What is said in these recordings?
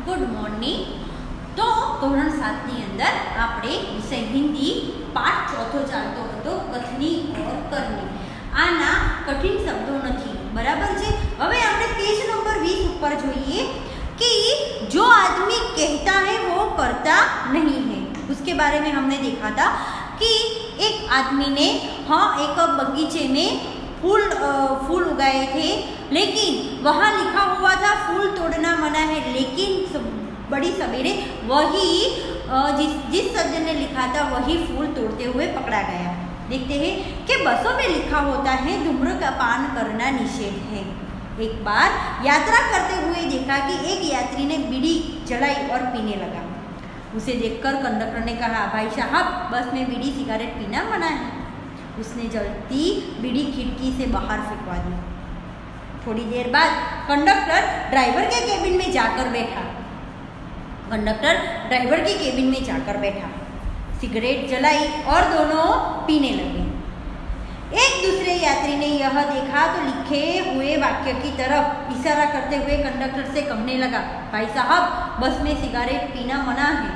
Good morning. तो ધોરણ 7 ની અંદર આપણે વિષય હિન્દી પાઠ ચોથો ચાલતો હતો કથની ઓર કરની। આના કઠિન શબ્દો નથી, બરાબર છે। હવે આપણે પેજ નંબર 20 ઉપર જોઈએ कि जो आदमी कहता है वो करता नहीं है। उसके बारे में हमने देखा था कि एक आदमी ने एक बगीचे में फूल उगाए थे, लेकिन वहाँ लिखा हुआ था फूल तोड़ना मना है, लेकिन बड़ी सवेरे वही जिस सज्जन ने लिखा था वही फूल तोड़ते हुए पकड़ा गया। देखते हैं कि बसों में लिखा होता है धूम्रपान करना निषेध है। एक बार यात्रा करते हुए देखा कि एक यात्री ने बीड़ी जलाई और पीने लगा। उसे देखकर कंडक्टर ने कहा, भाई साहब बस में बीड़ी सिगरेट पीना मना है। उसने जलती बीड़ी खिड़की से बाहर फेंकवा दी। थोड़ी देर बाद कंडक्टर ड्राइवर के केबिन में जाकर बैठा। सिगरेट जलाई और दोनों पीने लगे। एक दूसरे यात्री ने यह देखा तो लिखे हुए वाक्य की तरफ इशारा करते हुए कंडक्टर से कहने लगा, भाई साहब बस में सिगरेट पीना मना है।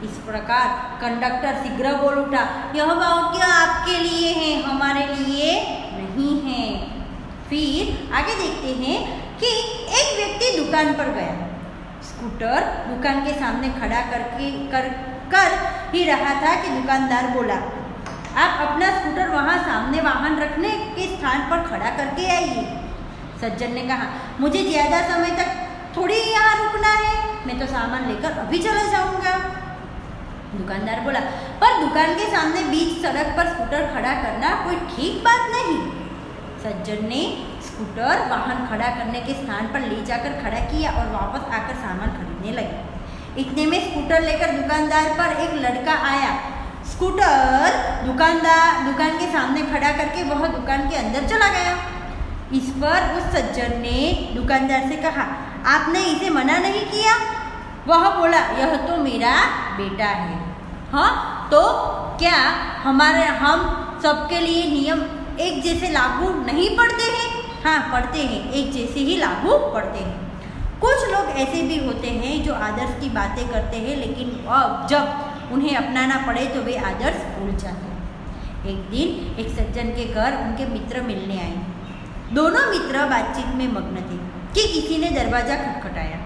इस प्रकार कंडक्टर शीघ्र बोल उठा, यह वाक्य आपके लिए है, हमारे लिए नहीं है। फिर आगे देखते हैं कि एक व्यक्ति दुकान पर गया। स्कूटर दुकान के सामने खड़ा कर ही रहा था कि दुकानदार बोला, आप अपना स्कूटर वहाँ सामने वाहन रखने के स्थान पर खड़ा करके आइए। सज्जन ने कहा, मुझे ज़्यादा समय तक थोड़ी यहाँ रुकना है, मैं तो सामान लेकर अभी चला जाऊँगा। दुकानदार बोला, पर दुकान के सामने बीच सड़क पर स्कूटर खड़ा करना कोई ठीक बात नहीं। सज्जन ने स्कूटर वाहन खड़ा करने के स्थान पर ले जाकर खड़ा किया और वापस आकर सामान खरीदने लगे। इतने में स्कूटर लेकर दुकानदार पर एक लड़का आया। स्कूटर दुकान के सामने खड़ा करके वह दुकान के अंदर चला गया। इस पर उस सज्जन ने दुकानदार से कहा, आपने इसे मना नहीं किया? वह बोला, यह तो मेरा बेटा है। हाँ, तो क्या हम सबके लिए नियम एक जैसे लागू नहीं पड़ते हैं? हाँ, पड़ते हैं, एक जैसे ही लागू पड़ते हैं। कुछ लोग ऐसे भी होते हैं जो आदर्श की बातें करते हैं, लेकिन जब उन्हें अपनाना पड़े तो वे आदर्श भूल जाते हैं। एक दिन एक सज्जन के घर उनके मित्र मिलने आए। दोनों मित्र बातचीत में मग्न थे कि किसी ने दरवाजा खटखटाया।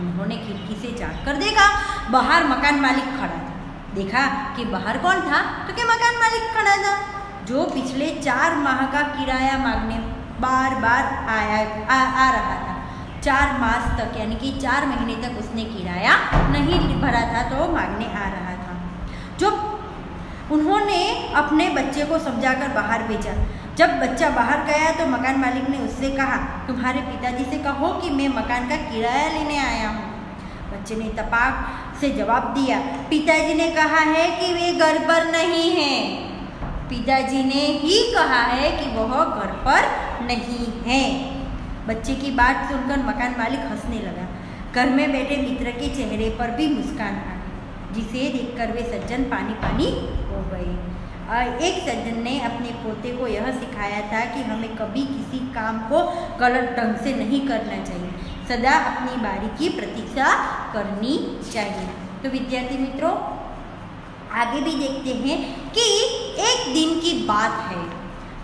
उन्होंने खिड़की से झांककर देखा, बाहर मकान मालिक खड़ा था। देखा कि बाहर कौन था, तो कि मकान मालिक खड़ा था, जो पिछले 4 माह का किराया मांगने बार बार आ रहा था। 4 मास तक यानी कि 4 महीने तक उसने किराया नहीं भरा था, तो मांगने आ रहा था। जो उन्होंने अपने बच्चे को समझाकर बाहर भेजा। जब बच्चा बाहर गया तो मकान मालिक ने उससे कहा, तुम्हारे पिताजी से कहो कि मैं मकान का किराया लेने आया हूँ। बच्चे ने तपाक से जवाब दिया, पिताजी ने कहा है कि वे घर पर नहीं हैं। पिताजी ने ही कहा है कि वह घर पर नहीं है। बच्चे की बात सुनकर मकान मालिक हंसने लगा। घर में बैठे मित्र के चेहरे पर भी मुस्कान आ गई, जिसे देखकर वे सज्जन पानी पानी हो गए। एक सज्जन ने अपने पोते को यह सिखाया था कि हमें कभी किसी काम को गलत ढंग से नहीं करना चाहिए, सदा अपनी बारी की प्रतीक्षा करनी चाहिए। तो विद्यार्थी मित्रों, आगे भी देखते हैं कि एक दिन की बात है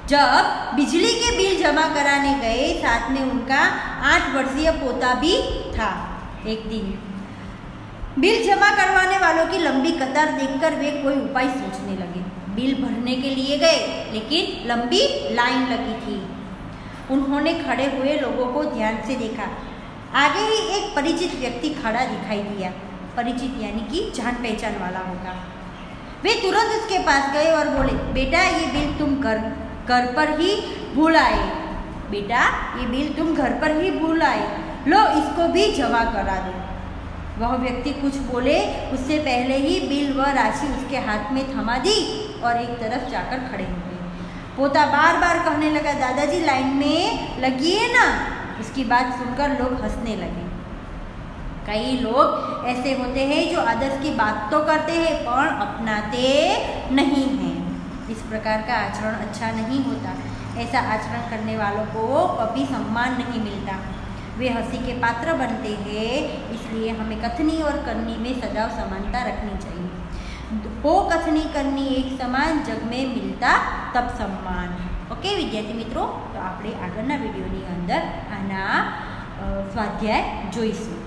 जब बिजली के बिल जमा कराने गए, साथ में उनका 8 वर्षीय पोता भी था। एक दिन बिल जमा करवाने वालों की लंबी कतार देखकर वे कोई उपाय सोचने लगे। बिल भरने के लिए गए, लेकिन लंबी लाइन लगी थी। उन्होंने खड़े हुए लोगों को ध्यान से देखा। आगे ही एक परिचित व्यक्ति खड़ा दिखाई दिया। परिचित यानी कि जान पहचान वाला होगा। वे तुरंत उसके पास गए और बोले, बेटा ये बिल तुम घर पर ही भूल आए। बेटा ये बिल तुम घर पर ही भूल आए, लो इसको भी जमा करा दो। वह व्यक्ति कुछ बोले उससे पहले ही बिल व राशि उसके हाथ में थमा दी और एक तरफ जाकर खड़े हो गए। पोता बार बार कहने लगा, दादाजी लाइन में लगिए ना। उसकी बात सुनकर लोग हंसने लगे। कई लोग ऐसे होते हैं जो आदर्श की बात तो करते हैं पर अपनाते नहीं हैं। इस प्रकार का आचरण अच्छा नहीं होता। ऐसा आचरण करने वालों को कभी सम्मान नहीं मिलता। वे हंसी के पात्र बनते हैं। इसलिए हमें कथनी और करनी में सदैव समानता रखनी चाहिए। हो कथनी करनी एक समान, जग में मिलता तब सम्मान। ओके विद्यार्थी मित्रों, तो આપણે આગળના વિડીયોની અંદર આના સ્વાધ્યાય જોઈશું।